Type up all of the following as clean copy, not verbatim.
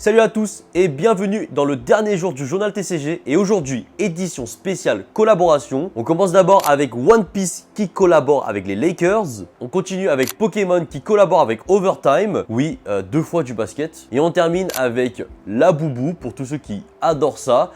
Salut à tous et bienvenue dans le dernier jour du journal TCG et aujourd'hui, édition spéciale collaboration. On commence d'abord avec One Piece qui collabore avec les Lakers. On continue avec Pokémon qui collabore avec Overtime. Oui, deux fois du basket. Et on termine avec Labubu pour tous ceux qui adorent ça.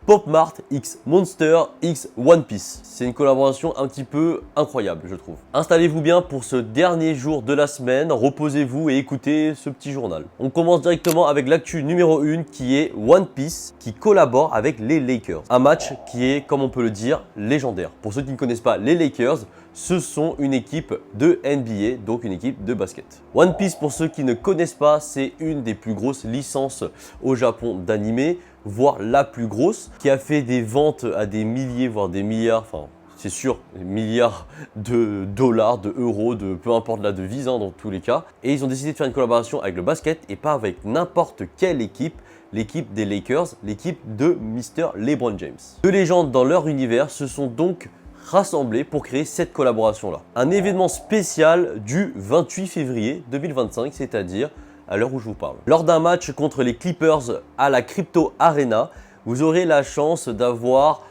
Pop Mart X Monster X One Piece. C'est une collaboration un petit peu incroyable, je trouve. Installez-vous bien pour ce dernier jour de la semaine, reposez-vous et écoutez ce petit journal. On commence directement avec l'actu numéro 1 qui est One Piece qui collabore avec les Lakers. Un match qui est, comme on peut le dire, légendaire. Pour ceux qui ne connaissent pas les Lakers, ce sont une équipe de NBA, donc une équipe de basket. One Piece, pour ceux qui ne connaissent pas, c'est une des plus grosses licences au Japon d'anime, voire la plus grosse, qui a fait des ventes à des milliers, voire des milliards, enfin c'est sûr, des milliards de dollars, de euros, de peu importe la devise dans tous les cas. Et ils ont décidé de faire une collaboration avec le basket et pas avec n'importe quelle équipe, l'équipe des Lakers, l'équipe de Mr. LeBron James. Deux légendes dans leur univers se sont donc rassemblés pour créer cette collaboration-là. Un événement spécial du 28 février 2025, c'est-à-dire à l'heure où je vous parle. Lors d'un match contre les Clippers à la Crypto Arena, vous aurez la chance d'avoir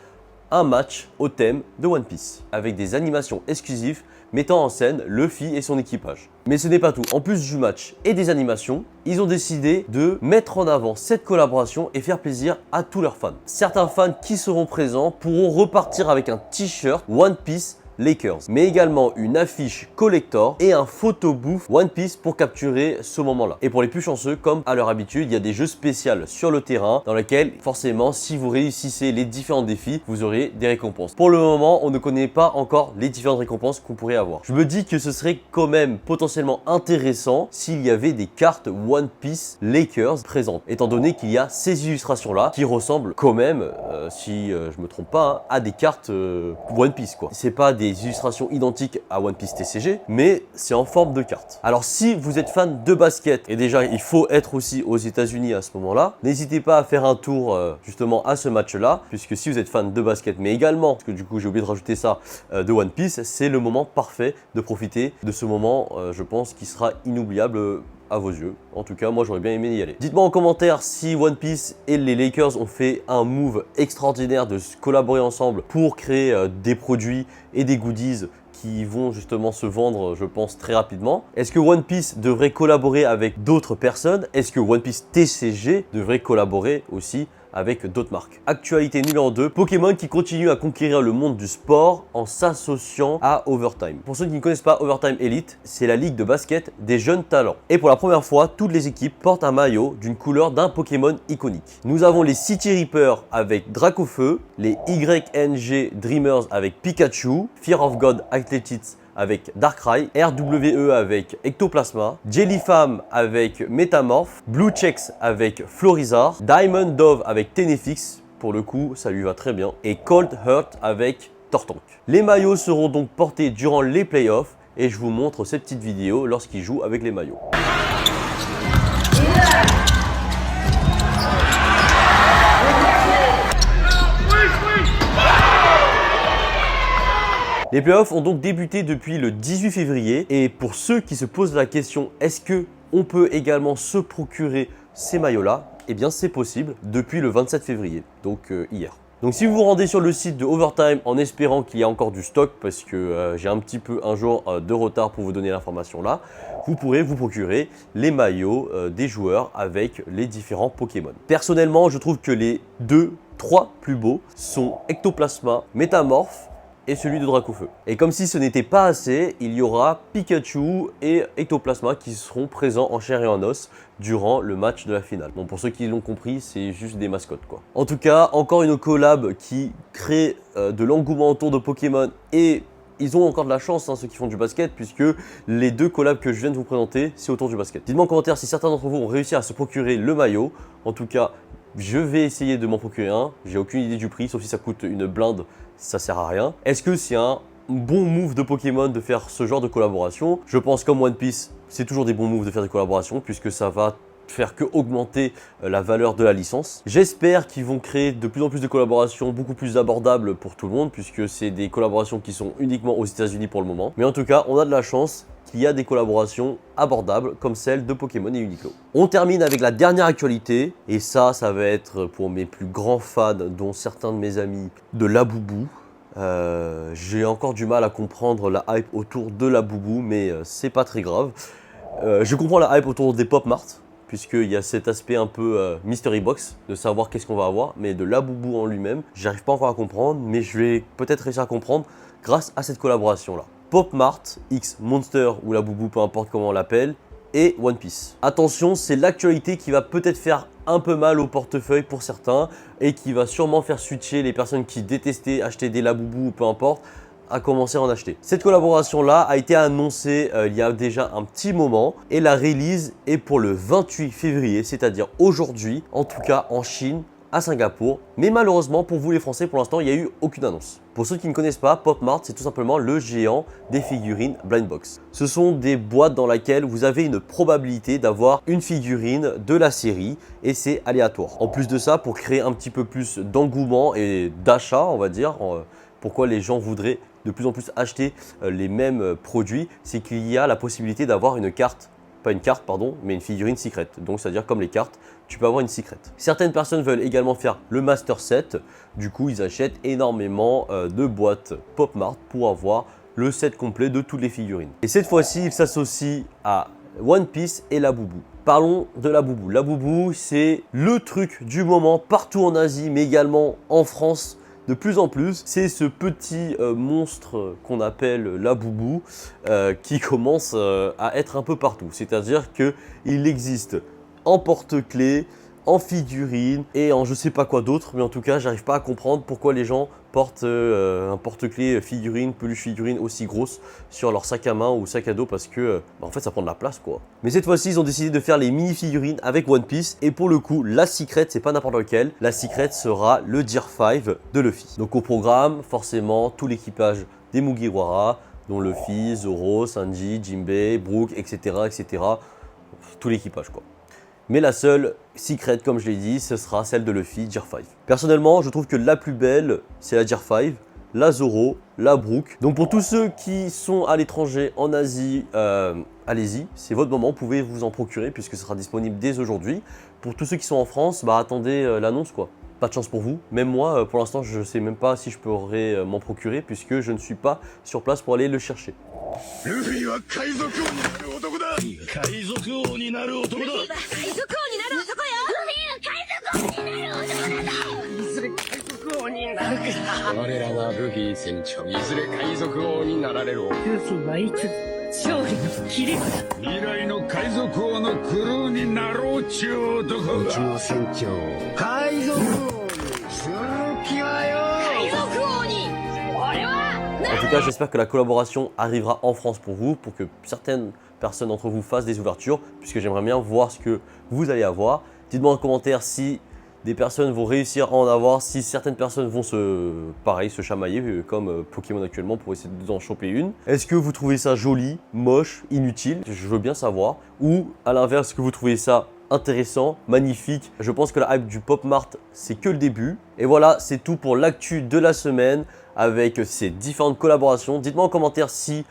un match au thème de One Piece, avec des animations exclusives mettant en scène Luffy et son équipage. Mais ce n'est pas tout. En plus du match et des animations, ils ont décidé de mettre en avant cette collaboration et faire plaisir à tous leurs fans. Certains fans qui seront présents pourront repartir avec un t-shirt One Piece Lakers, mais également une affiche collector et un photo booth One Piece pour capturer ce moment-là. Et pour les plus chanceux, comme à leur habitude, il y a des jeux spéciaux sur le terrain dans lesquels, forcément, si vous réussissez les différents défis, vous aurez des récompenses. Pour le moment, on ne connaît pas encore les différentes récompenses qu'on pourrait avoir. Je me dis que ce serait quand même potentiellement intéressant s'il y avait des cartes One Piece Lakers présentes, étant donné qu'il y a ces illustrations-là qui ressemblent quand même, si je me trompe pas, à des cartes One Piece quoi. C'est pas des illustrations identiques à One Piece TCG, mais c'est en forme de carte. Alors si vous êtes fan de basket, et déjà il faut être aussi aux États-Unis à ce moment-là, n'hésitez pas à faire un tour justement à ce match-là, puisque si vous êtes fan de basket, mais également, parce que du coup j'ai oublié de rajouter ça, de One Piece, c'est le moment parfait de profiter de ce moment, je pense, qui sera inoubliable à vos yeux. En tout cas, moi j'aurais bien aimé y aller. Dites-moi en commentaire si One Piece et les Lakers ont fait un move extraordinaire de collaborer ensemble pour créer des produits et des goodies qui vont justement se vendre, je pense, très rapidement. Est-ce que One Piece devrait collaborer avec d'autres personnes? Est-ce que One Piece TCG devrait collaborer aussi avec d'autres marques? Actualité numéro 2, Pokémon qui continue à conquérir le monde du sport en s'associant à Overtime. Pour ceux qui ne connaissent pas Overtime Elite, c'est la ligue de basket des jeunes talents. Et pour la première fois, toutes les équipes portent un maillot d'une couleur d'un Pokémon iconique. Nous avons les City Reapers avec Dracofeu, les YNG Dreamers avec Pikachu, Fear of God Athletics avec Darkrai, RWE avec Ectoplasma, Jellyfam avec Metamorph, Blue Checks avec Florizard, Diamond Dove avec Tenefix, pour le coup ça lui va très bien, et Cold Heart avec Tortank. Les maillots seront donc portés durant les playoffs et je vous montre ces petites vidéos lorsqu'ils jouent avec les maillots. Les playoffs ont donc débuté depuis le 18 février et pour ceux qui se posent la question est-ce que on peut également se procurer ces maillots-là, eh bien c'est possible depuis le 27 février, donc hier. Donc si vous vous rendez sur le site de Overtime en espérant qu'il y a encore du stock parce que j'ai un petit peu un jour de retard pour vous donner l'information là, vous pourrez vous procurer les maillots des joueurs avec les différents Pokémon. Personnellement, je trouve que les 3 plus beaux sont Ectoplasma, Métamorphe et celui de Dracofeu. Et comme si ce n'était pas assez, il y aura Pikachu et Ectoplasma qui seront présents en chair et en os durant le match de la finale. Bon, pour ceux qui l'ont compris, c'est juste des mascottes quoi. En tout cas, encore une collab qui crée de l'engouement autour de Pokémon et ils ont encore de la chance, ceux qui font du basket, puisque les deux collabs que je viens de vous présenter, c'est autour du basket. Dites-moi en commentaire si certains d'entre vous ont réussi à se procurer le maillot. En tout cas, je vais essayer de m'en procurer un. J'ai aucune idée du prix, sauf si ça coûte une blinde, ça sert à rien. Est-ce que c'est un bon move de Pokémon de faire ce genre de collaboration? Je pense comme One Piece, c'est toujours des bons moves de faire des collaborations, puisque ça va faire que augmenter la valeur de la licence. J'espère qu'ils vont créer de plus en plus de collaborations beaucoup plus abordables pour tout le monde, puisque c'est des collaborations qui sont uniquement aux États-Unis pour le moment. Mais en tout cas, on a de la chance qu'il y a des collaborations abordables comme celle de Pokémon et Uniqlo. On termine avec la dernière actualité, et ça va être pour mes plus grands fans, dont certains de mes amis, de Labubu. J'ai encore du mal à comprendre la hype autour de Labubu, mais c'est pas très grave. Je comprends la hype autour des Pop Mart, puisqu'il y a cet aspect un peu mystery box, de savoir qu'est-ce qu'on va avoir, mais de Labubu en lui-même, j'arrive pas encore à comprendre, mais je vais peut-être réussir à comprendre grâce à cette collaboration-là. Pop Mart, X Monster ou Labubu, peu importe comment on l'appelle, et One Piece. Attention, c'est l'actualité qui va peut-être faire un peu mal au portefeuille pour certains, et qui va sûrement faire switcher les personnes qui détestaient acheter des Labubu ou peu importe, à commencer à en acheter. Cette collaboration-là a été annoncée il y a déjà un petit moment et la release est pour le 28 février, c'est-à-dire aujourd'hui, en tout cas en Chine, à Singapour. Mais malheureusement pour vous les Français, pour l'instant, il n'y a eu aucune annonce. Pour ceux qui ne connaissent pas, Pop Mart, c'est tout simplement le géant des figurines Blind Box. Ce sont des boîtes dans lesquelles vous avez une probabilité d'avoir une figurine de la série et c'est aléatoire. En plus de ça, pour créer un petit peu plus d'engouement et d'achat, on va dire, pourquoi les gens voudraient de plus en plus acheter les mêmes produits, c'est qu'il y a la possibilité d'avoir une carte, pas une carte pardon, mais une figurine secret. Donc c'est-à-dire comme les cartes, tu peux avoir une secret. Certaines personnes veulent également faire le master set, du coup ils achètent énormément de boîtes Pop Mart pour avoir le set complet de toutes les figurines. Et cette fois-ci, il s'associe à One Piece et Labubu. Parlons de Labubu. Labubu, c'est le truc du moment partout en Asie, mais également en France. De plus en plus, c'est ce petit monstre qu'on appelle Labubu qui commence à être un peu partout. C'est-à-dire qu'il existe en porte-clés, en figurine et en je sais pas quoi d'autre. Mais en tout cas, j'arrive pas à comprendre pourquoi les gens portent un porte-clés figurine, peluche figurine aussi grosse sur leur sac à main ou sac à dos parce que en fait ça prend de la place quoi. Mais cette fois-ci ils ont décidé de faire les mini-figurines avec One Piece et pour le coup la secret c'est pas n'importe lequel, la secret sera le Gear 5 de Luffy. Donc au programme forcément tout l'équipage des Mugiwara dont Luffy, Zoro, Sanji, Jinbei, Brook, etc. Tout l'équipage quoi. Mais la seule secret, comme je l'ai dit, ce sera celle de Luffy, Gear 5. Personnellement, je trouve que la plus belle, c'est la Gear 5, la Zoro, la Brook. Donc pour tous ceux qui sont à l'étranger, en Asie, allez-y, c'est votre moment, vous pouvez vous en procurer puisque ce sera disponible dès aujourd'hui. Pour tous ceux qui sont en France, bah attendez l'annonce quoi. Pas de chance pour vous. Même moi, pour l'instant, je ne sais même pas si je pourrais m'en procurer puisque je ne suis pas sur place pour aller le chercher. En tout cas, j'espère que la collaboration arrivera en France pour vous, pour que certaines personnes d'entre vous fassent des ouvertures, puisque j'aimerais bien voir ce que vous allez avoir. Dites-moi en commentaire si des personnes vont réussir à en avoir, si certaines personnes vont se chamailler comme Pokémon actuellement pour essayer d'en choper une. Est-ce que vous trouvez ça joli, moche, inutile? Je veux bien savoir. Ou à l'inverse, est-ce que vous trouvez ça intéressant, magnifique? Je pense que la hype du Pop Mart, c'est que le début. Et voilà, c'est tout pour l'actu de la semaine avec ces différentes collaborations. Dites-moi en commentaire si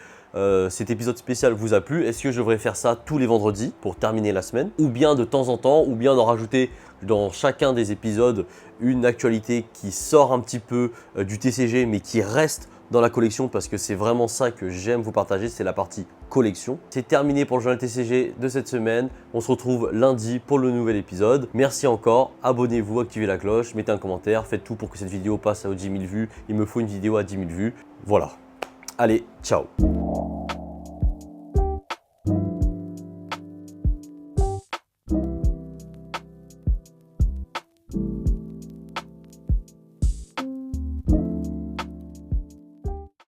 cet épisode spécial vous a plu. Est-ce que je devrais faire ça tous les vendredis pour terminer la semaine? Ou bien de temps en temps, ou bien d'en rajouter dans chacun des épisodes une actualité qui sort un petit peu du TCG mais qui reste dans la collection parce que c'est vraiment ça que j'aime vous partager, c'est la partie collection. C'est terminé pour le journal TCG de cette semaine. On se retrouve lundi pour le nouvel épisode. Merci encore, abonnez-vous, activez la cloche, mettez un commentaire, faites tout pour que cette vidéo passe aux 10 000 vues. Il me faut une vidéo à 10 000 vues. Voilà. Allez, ciao.